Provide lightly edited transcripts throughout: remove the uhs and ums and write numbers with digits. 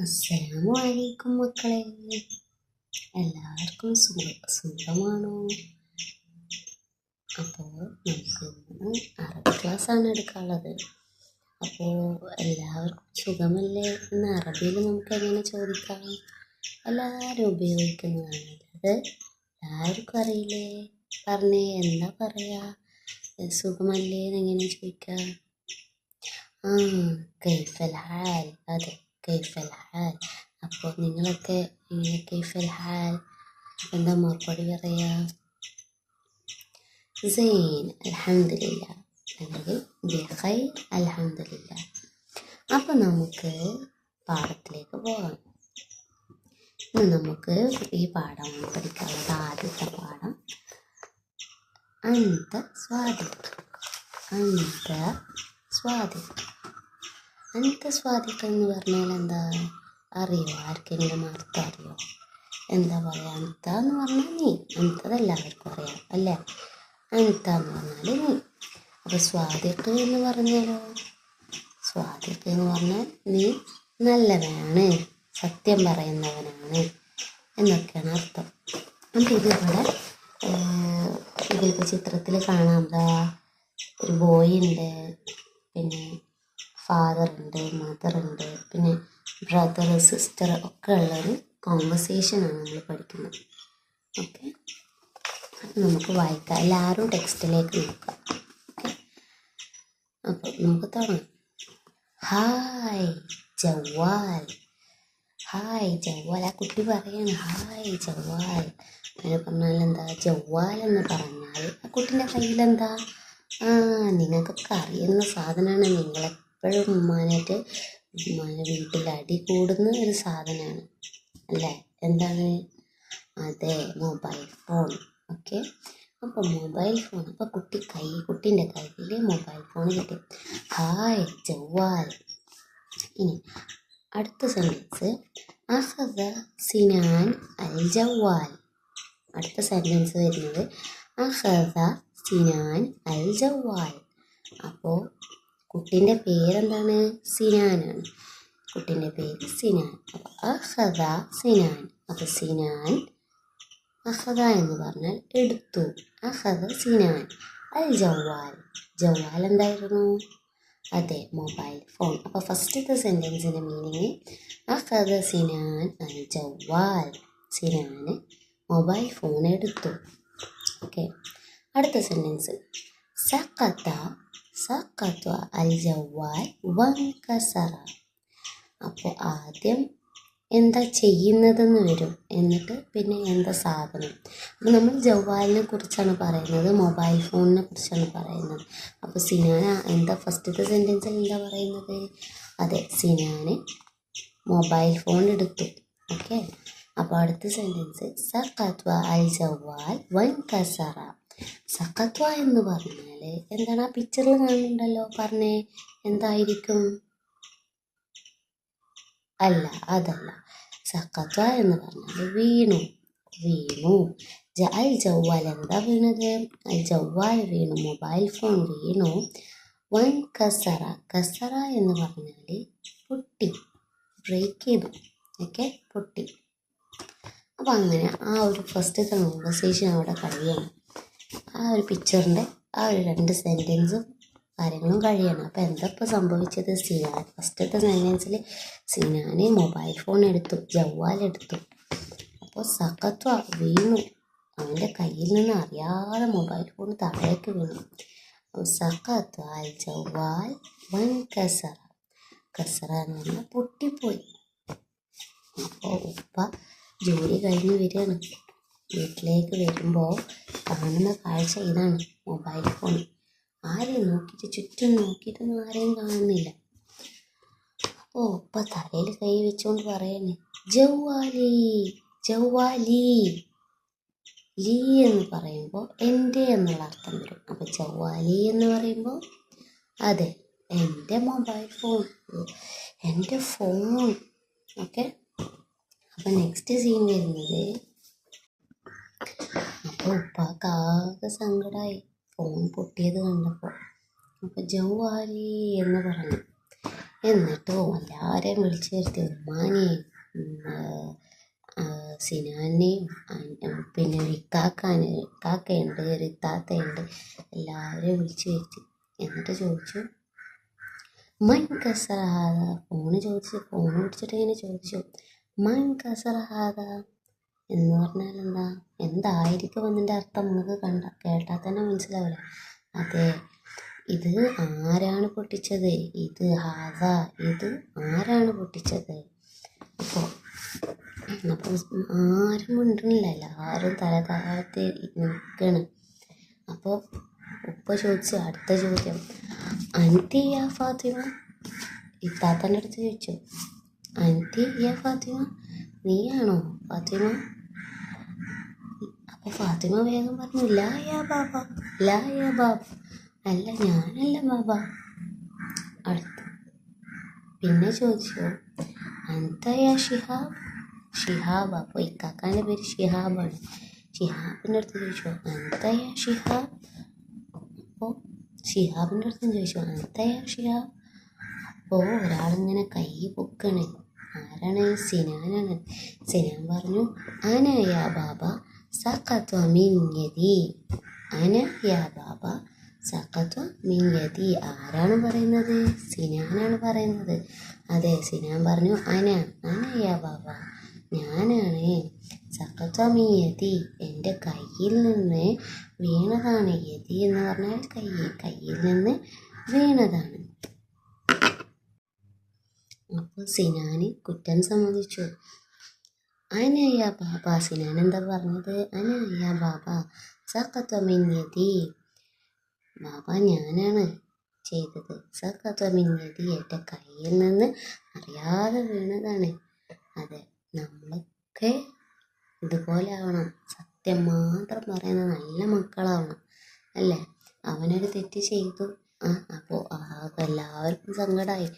അസ്സലാമു അലൈക്കും മക്കളെ, എല്ലാവർക്കും സുഖമാണോ? അപ്പോൾ നമുക്ക് അറബി ക്ലാസ്സാണ് എടുക്കാനുള്ളത്. അപ്പോൾ എല്ലാവർക്കും സുഖമല്ലേ എന്ന് അറബിയിൽ നമുക്ക് എങ്ങനെ ചോദിക്കാം? എല്ലാവരും ഉപയോഗിക്കുന്നതാണ് അത്. എല്ലാവർക്കും അറിയില്ലേ? പറഞ്ഞേ, എന്താ പറയാ? സുഖമല്ലേ എന്നെങ്ങനെ ചോദിക്കാം? കൈഫൽ ഹാൽ. അതെ, കൈഫൽ ഹാൽ. അപ്പോൾ നിങ്ങളൊക്കെ ഇങ്ങനെ കൈഫൽ ഹാൽ എന്താ മറുപടി പറയാ? സൈൻ, അൽഹംദുലില്ല, അല്ലെങ്കിൽ ബിഖൈർ, അൽഹംദുലില്ല. അപ്പോൾ നമുക്ക് പാഠത്തിലേക്ക് പോകാം. ഇന്ന് നമുക്ക് ഈ പാഠമാണ് പഠിക്കാനുള്ളത്. ആദ്യത്തെ പാഠം അന്ത സ്വാദിഖ്. അന്ത സ്വാദിഖ്. അന്ത സ്വാദിഖ് എന്ന് പറഞ്ഞാൽ എന്താ അറിയോ? ആർക്കെങ്കിലും അർത്ഥം അറിയോ? എന്താ പറയുക? അന്ത എന്ന് പറഞ്ഞാൽ നീ. അന്തതെല്ലാവർക്കും അറിയാം അല്ലേ? അന്ത എന്ന് പറഞ്ഞാൽ നീ. അപ്പോൾ സ്വാദിഖ് എന്ന് പറഞ്ഞാലോ? സ്വാദിഖ് എന്ന് പറഞ്ഞാൽ നീ നല്ലവനാണ്, സത്യം പറയുന്നവനാണ് എന്നൊക്കെയാണ് അർത്ഥം. അപ്പം ഇതിലിപ്പോൾ ചിത്രത്തിൽ കാണാം, ഒരു ബോയ് ഉണ്ട്, പിന്നെ ഫാദർ ഉണ്ട്, മദർ ഉണ്ട്, പിന്നെ ബ്രദർ സിസ്റ്റർ ഒക്കെ ഉള്ളൊരു കോൺവെർസേഷനാണ് നമ്മൾ പഠിക്കുന്നത്. ഓക്കെ, അപ്പം നമുക്ക് വായിക്കാം. എല്ലാവരും ടെക്സ്റ്റിലേക്ക് നോക്കാം. ഓക്കെ, അപ്പോൾ നമുക്ക് തുടങ്ങാം. ഹായ് ജവാൽ. ഹായ് ജവാൽ. ആ കുട്ടി പറയാണ് ഹായ് ജവാൽ. അങ്ങനെ പറഞ്ഞാൽ എന്താ? ജവാൽ എന്ന് പറഞ്ഞാൽ ആ കുട്ടീൻ്റെ കയ്യിലെന്താ? നിങ്ങൾക്കൊക്കെ അറിയുന്ന സാധനമാണ്. നിങ്ങളെപ്പോഴും ഉമ്മാനായിട്ട് വീട്ടിൽ അടി കൂടുന്ന ഒരു സാധനമാണ് അല്ലേ? എന്താണ്? അതെ, മൊബൈൽ ഫോൺ. ഓക്കെ, അപ്പോൾ മൊബൈൽ ഫോൺ. അപ്പോൾ കുട്ടീൻ്റെ കയ്യിൽ മൊബൈൽ ഫോൺ കിട്ടി. ഹായ് ജവാൽ. ഇനി അടുത്ത സെൻറ്റൻസ്, അഖദ സിനാൻ അൽ ജവാൽ. അടുത്ത സെൻറ്റൻസ് വരുന്നത് അഖദ സിനാൻ അൽ ജവാൽ. അപ്പോൾ കുട്ടീൻ്റെ പേരെന്താണ്? സിനാനാണ്. കുട്ടീൻ്റെ പേര് സിനാൻ. അപ്പോൾ അഖദ സിനാൻ. അപ്പോൾ സിനാൻ, അഖദ എന്ന് പറഞ്ഞാൽ എടുത്തു. അഖദ സിനാൻ അൽ ജവാൽ. ജവാൽ എന്തായിരുന്നു? അതെ, മൊബൈൽ ഫോൺ. അപ്പോൾ ഫസ്റ്റത്തെ സെൻറ്റൻസിൻ്റെ മീനിങ് അഖദ സിനാൻ അൽ ജവാൽ. സിനാന് മൊബൈൽ ഫോൺ എടുത്തു. ഓക്കെ, അടുത്ത സെൻറ്റൻസ്, സഖത സഖത അൽ ജവാൽ വൻകസറ. അപ്പോൾ ആദ്യം എന്താ ചെയ്യുന്നതെന്ന് വരും, എന്നിട്ട് പിന്നെ എന്താ സാധനം. അപ്പോൾ നമ്മൾ ജവാലിനെ കുറിച്ചാണ് പറയുന്നത്, മൊബൈൽ ഫോണിനെ കുറിച്ചാണ് പറയുന്നത്. അപ്പോൾ സിനാൻ എന്താ ഫസ്റ്റത്തെ സെൻറ്റൻസിൽ എന്താ പറയുന്നത്? അതെ, സിനാന് മൊബൈൽ ഫോൺ എടുത്തു. ഓക്കെ, അപ്പോൾ അടുത്ത സെൻറ്റൻസ് സഖത്വ അൽ ജവാൽ വൻകസറ. സഖത്വ എന്ന് പറഞ്ഞാൽ എന്താണ്? ആ പിക്ചറിൽ കാണുന്നുണ്ടല്ലോ, പറഞ്ഞേ എന്തായിരിക്കും? അല്ല, അതല്ല. സഖത്വ എന്ന് പറഞ്ഞാൽ വീണു. വീണു. അൽ ജവാൽ എന്താ വീണത്? അൽ ജവാൽ വീണു, മൊബൈൽ ഫോൺ വീണു. വൻ കസറ. കസറ എന്ന് പറഞ്ഞാൽ പൊട്ടി, ബ്രേക്ക് ചെയ്തു. ഓക്കെ, പൊട്ടി. അപ്പോൾ അങ്ങനെ ആ ഒരു ഫസ്റ്റത്തെ കോൺവെർസേഷൻ അവിടെ കഴിയണം. ആ ഒരു പിക്ചറിൻ്റെ ആ ഒരു 2 സെൻറ്റൻസും കാര്യങ്ങളും കഴിയണം. അപ്പോൾ എന്താ ഇപ്പോൾ സംഭവിച്ചത്? സിനാൻ ഫസ്റ്റത്തെ സെൻറ്റൻസിൽ സിനാന് മൊബൈൽ ഫോൺ എടുത്തു, ജവാൽ എടുത്തു. അപ്പോൾ സഖത്വ വീണു, അവൻ്റെ കയ്യിൽ നിന്ന് അറിയാതെ മൊബൈൽ ഫോൺ താഴേക്ക് വീണു. അപ്പോൾ സഖത്വ അൽ ജവാൽ വൻ കസറ. കസറ എന്ന് പറഞ്ഞാൽ പൊട്ടിപ്പോയി. അപ്പോൾ ഉപ്പ ജോലി കഴിഞ്ഞ് വരികയാണ്. വീട്ടിലേക്ക് വരുമ്പോൾ കാണുന്ന കാഴ്ച ഇതാണ്, മൊബൈൽ ഫോൺ. ആരെയും നോക്കിയിട്ട് ചുറ്റും നോക്കിയിട്ടൊന്നും ആരെയും കാണുന്നില്ല. അപ്പോൾ ഉപ്പ തലയിൽ കൈ വെച്ചുകൊണ്ട് പറയാണ് ജവാലി ജവാലി. ലീ എന്ന് പറയുമ്പോൾ എൻ്റെ എന്നുള്ള അർത്ഥം വരും. അപ്പോൾ ജവാലി എന്ന് പറയുമ്പോൾ അതെ, എൻ്റെ മൊബൈൽ ഫോൺ, എൻ്റെ ഫോൺ. ഓക്കെ, അപ്പോൾ നെക്സ്റ്റ് സീൻ വരുന്നത്, അപ്പോൾ ഉപ്പാക്ക് ആകെ സങ്കടമായി ഫോൺ പൊട്ടിയത് കണ്ടപ്പോൾ. അപ്പോൾ ജവാലി എന്ന് പറഞ്ഞു. എന്നിട്ട് എല്ലാവരെയും വിളിച്ചു വരുത്തി, ഉമ്മാനെയും സിനാനെയും പിന്നെ ഇക്കാക്കയുണ്ട് റിത്താത്തയുണ്ട്, എല്ലാവരെയും വിളിച്ചു വരുത്തി. എന്നിട്ട് ചോദിച്ചു, മൻ കസറഹാദ, ഫോൺ പിടിച്ചിട്ട് ഇങ്ങനെ ചോദിച്ചു, മൻ കസറഹാദ എന്ന് പറഞ്ഞാൽ എന്തായിരിക്കും അതിൻ്റെ അർത്ഥം? നമുക്ക് കേട്ടാൽ തന്നെ മനസ്സിലാവില്ല. അതെ, ഇത് ആരാണ് പൊട്ടിച്ചത്? ഇത് ഹാദ, ഇത് ആരാണ് പൊട്ടിച്ചത്? അപ്പോൾ ആരും മിണ്ടണില്ല, എല്ലാവരും തല താഴ്ത്തി നിൽക്കണം. അപ്പോൾ ഉപ്പ ചോദിച്ചു അടുത്ത ചോദ്യം, അൻതി യാ ഫാത്തിമ? ഇത്താത്തൻ്റെ അടുത്ത് ചോദിച്ചു, അൻതി യാ ഫാത്തിമ, നീയാണോ ഫാത്തിമ? അപ്പോൾ ഫാത്തിമ വേഗം പറഞ്ഞു, ലാ യാ ബാബ, ലാ യാ ബാബ, അല്ല ഞാനല്ല ബാബ. അടുത്ത് പിന്നെ ചോദിച്ചു, അൻത യാ ഷിഹാബ്? ഷിഹാബ്. അപ്പോൾ ഇക്കാക്കാൻ്റെ പേര് ഷിഹാബാണ്. ഷിഹാബിൻ്റെ അടുത്ത് ചോദിച്ചു, അൻത യാ ഷിഹാബ്? അപ്പോൾ ഷിഹാബിൻ്റെ അടുത്ത് ചോദിച്ചു, അൻത യാ ഷിഹാബ്? അപ്പോൾ ഒരാളിങ്ങനെ കൈ പൊക്കണേ. ആരാണ്? സിനാനാണ്. സിനാൻ പറഞ്ഞു, അന യാ ബാബ സഖത മിൻ യദി, അന യാ ബാബ സഖത മിൻ യദി. ആരാണ് പറയുന്നത്? സിനാനാണ് പറയുന്നത്. അതെ, സിനാൻ പറഞ്ഞു, അന യാ ബാബ, ഞാനാണ്. സഖത മിൻ യദി, എൻ്റെ കയ്യിൽ നിന്ന് വീണതാണ്. യദി എന്ന് പറഞ്ഞാൽ കയ്യിൽ നിന്ന് വീണതാണ്. അപ്പോൾ സിനാന് കുറ്റം സമ്മതിച്ചു. അനയ്യ ബാബ, സിനാൻ എന്താ പറഞ്ഞത്? അനയ്യ ബാബ സഖത മിൻ യദി, ബാബ ഞാനാണ് ചെയ്തത്. സഖത മിൻ യദി, എൻ്റെ കയ്യിൽ നിന്ന് അറിയാതെ വീണതാണ്. അതെ, നമ്മളൊക്കെ ഇതുപോലെ ആവണം, സത്യം മാത്രം പറയുന്ന നല്ല മക്കളാവണം, അല്ലേ? അവനൊരു തെറ്റ് ചെയ്തു, അപ്പോൾ എല്ലാവർക്കും സങ്കടമായി.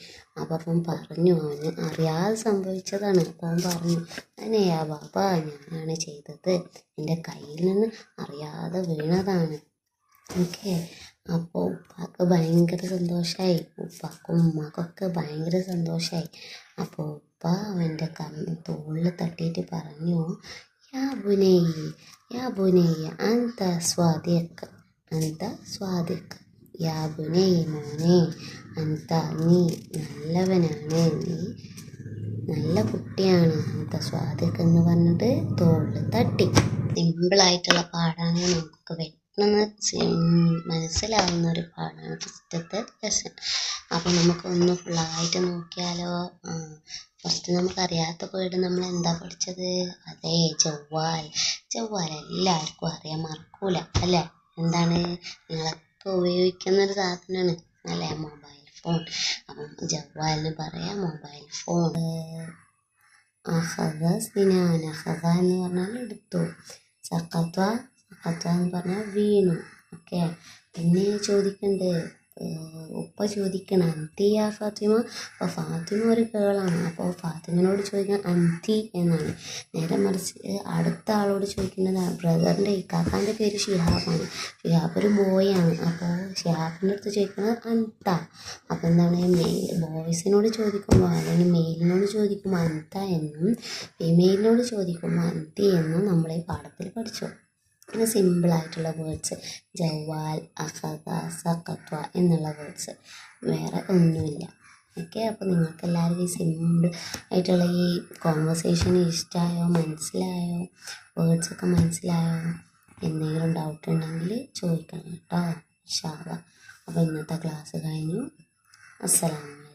അപ്പം അവൻ പറഞ്ഞു, അവന് അറിയാതെ സംഭവിച്ചതാണ്. അപ്പോൾ അവൻ പറഞ്ഞു, അനയാ ബാബ, ഞാനാണ് ചെയ്തത്, എൻ്റെ കയ്യിൽ നിന്ന് അറിയാതെ വീണതാണ്. ഓക്കെ. അപ്പോൾ ഉപ്പാക്ക് ഭയങ്കര സന്തോഷമായി, ഉപ്പാക്കും ഉമ്മാക്കൊക്കെ ഭയങ്കര സന്തോഷമായി. അപ്പോൾ ഉപ്പ അവൻ്റെ തോളിൽ തട്ടിയിട്ട് പറഞ്ഞു, യാ ബുനയ്യ അന്ത സ്വാദിഖ്, അന്ത സ്വാദിഖ്, യാ ബുനയ്യ, മോനെ, അന്ത, നീ നല്ലവനാണ്, നീ നല്ല കുട്ടിയാണ്, അന്ത സ്വാദിഖ് എന്ന് പറഞ്ഞിട്ട് തോളിൽ തട്ടി. സിമ്പിളായിട്ടുള്ള പാഠാണ്, നമുക്ക് പെട്ടെന്ന് മനസ്സിലാവുന്ന ഒരു പാഠാണ് ഫസ്റ്റത്തെ ലെസൺ. അപ്പോൾ നമുക്കൊന്ന് ഫുള്ളായിട്ട് നോക്കിയാലോ? ഫസ്റ്റ് നമുക്കറിയാത്ത വേർഡ് നമ്മൾ എന്താ പഠിച്ചത്? അതെ, ജവ്വാൽ. ജവ്വാൽ എല്ലാവർക്കും അറിയാൻ മറക്കൂല, അല്ലേ? എന്താണ്? നിങ്ങളൊക്കെ ഉപയോഗിക്കുന്നൊരു സാധനമാണ്, അല്ലേ? Mobile phone. അപ്പം ജവ്വാലിന് പറയാം മൊബൈൽ ഫോൺ. അഖദ സിനാൻ, അഖദ എന്ന് പറഞ്ഞാൽ എടുത്തു. സഖത എന്ന് പറഞ്ഞാൽ വീണു. ഓക്കെ. പിന്നെ ചോദിക്കണ്ടേ, ഉപ്പ ചോദിക്കണം, അന്തി യാ ഫാത്തിമ. അപ്പോൾ ഫാത്തിമ ഒരു ഗേളാണ്, അപ്പോൾ ഫാത്തിമനോട് ചോദിക്കുന്നത് അന്തി എന്നാണ്. നേരെ മറിച്ച് അടുത്ത ആളോട് ചോദിക്കുന്നത് ബ്രദറിൻ്റെ ഇക്കാക്കാൻ്റെ പേര് ഷിഹാബാണ്. ഷിഹാബ് ഒരു ബോയാണ്, അപ്പോൾ ഷിഹാബിൻ്റെ അടുത്ത് ചോദിക്കുന്നത് അന്ത. അപ്പോൾ എന്താണ്, ബോയ്സിനോട് ചോദിക്കുമ്പോൾ അല്ലെങ്കിൽ മെയിലിനോട് ചോദിക്കുമ്പോൾ അന്ത എന്നും ഫീമെയിലിനോട് ചോദിക്കുമ്പോൾ അന്തി എന്നും നമ്മൾ ഈ പാഠത്തിൽ പഠിച്ചു. പിന്നെ സിമ്പിളായിട്ടുള്ള വേർഡ്സ് ജവ്വാൽ, അഖദ, സഖത്വ എന്നുള്ള വേർഡ്സ്, വേറെ ഒന്നുമില്ല. ഓക്കെ. അപ്പോൾ നിങ്ങൾക്ക് എല്ലാവരും ഈ സിമ്പിൾ ആയിട്ടുള്ള ഈ കോൺവെർസേഷൻ ഇഷ്ടമായോ, മനസ്സിലായോ, വേർഡ്സൊക്കെ മനസ്സിലായോ? എന്തെങ്കിലും ഡൗട്ട് ഉണ്ടെങ്കിൽ ചോദിക്കണം കേട്ടോ, ഇൻഷാ അല്ലാഹ്. അപ്പോൾ ഇന്നത്തെ ക്ലാസ് കഴിഞ്ഞു. അസ്സലാമു അലൈക്കും.